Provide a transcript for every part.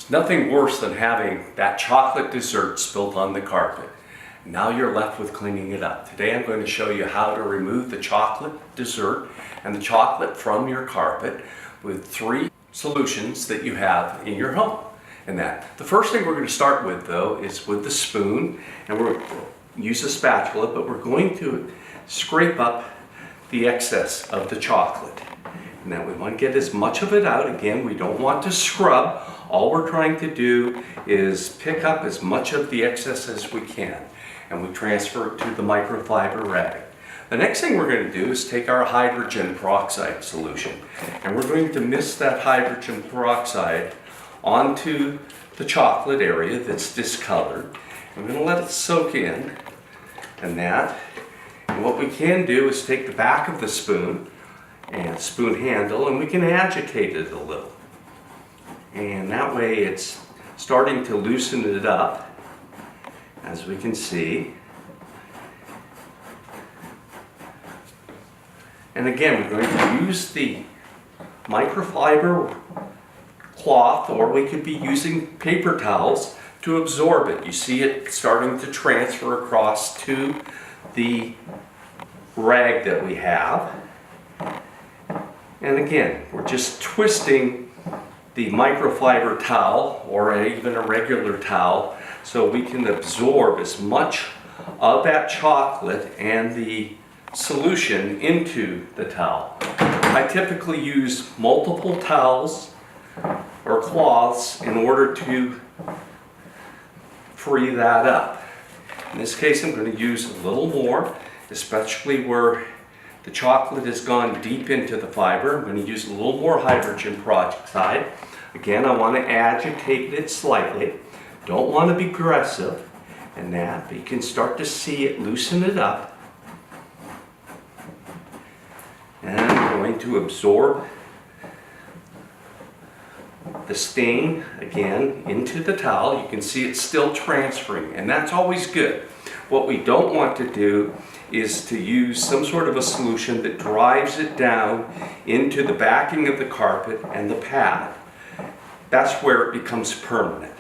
There's nothing worse than having that chocolate dessert spilled on the carpet. Now you're left with cleaning it up. Today I'm going to show you how to remove the chocolate dessert and the chocolate from your carpet with 3 solutions that you have in your home. The first thing we're going to start with, though, is with the spoon, and we'll use a spatula, but we're going to scrape up the excess of the chocolate. And then we want to get as much of it out. Again, we don't want to scrub. All we're trying to do is pick up as much of the excess as we can, and we transfer it to the microfiber rag. The next thing we're going to do is take our hydrogen peroxide solution, and we're going to mist that hydrogen peroxide onto the chocolate area that's discolored. We're going to let it soak in, and what we can do is take the back of the spoon and spoon handle, and we can agitate it a little. And that way it's starting to loosen it up, as we can see. And again, we're going to use the microfiber cloth, or we could be using paper towels to absorb it. You see it starting to transfer across to the rag that we have. And again, we're just twisting the microfiber towel, or even a regular towel, so we can absorb as much of that chocolate and the solution into the towel. I typically use multiple towels or cloths in order to free that up. In this case, I'm going to use a little more, especially where the chocolate has gone deep into the fiber. I'm going to use a little more hydrogen peroxide. Again, I want to agitate it slightly. Don't want to be aggressive but you can start to see it loosen it up. And I'm going to absorb the stain again into the towel. You can see it's still transferring, and that's always good. What we don't want to do is to use some sort of a solution that drives it down into the backing of the carpet and the pad. That's where it becomes permanent.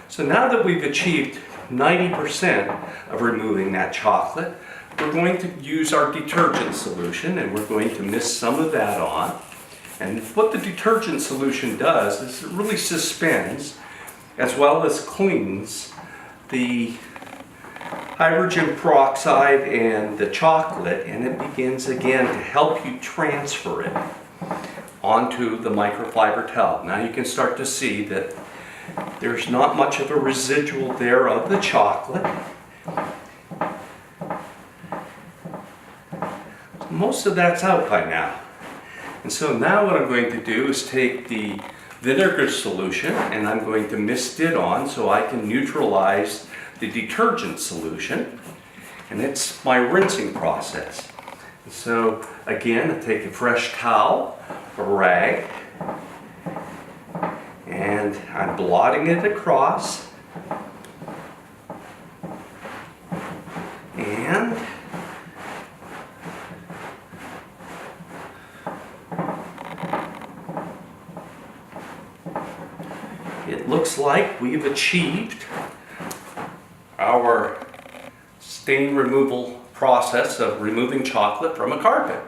So now that we've achieved 90% of removing that chocolate, we're going to use our detergent solution, and we're going to mist some of that on. And what the detergent solution does is it really suspends as well as cleans the hydrogen peroxide and the chocolate, and it begins again to help you transfer it onto the microfiber towel. Now you can start to see that there's not much of a residual there of the chocolate. Most of that's out by now. And so now what I'm going to do is take the vinegar solution, and I'm going to mist it on so I can neutralize the detergent solution, and it's my rinsing process. And so again, I take a fresh towel, a rag, and I'm blotting it across, and it looks like we've achieved our stain removal process of removing chocolate from a carpet.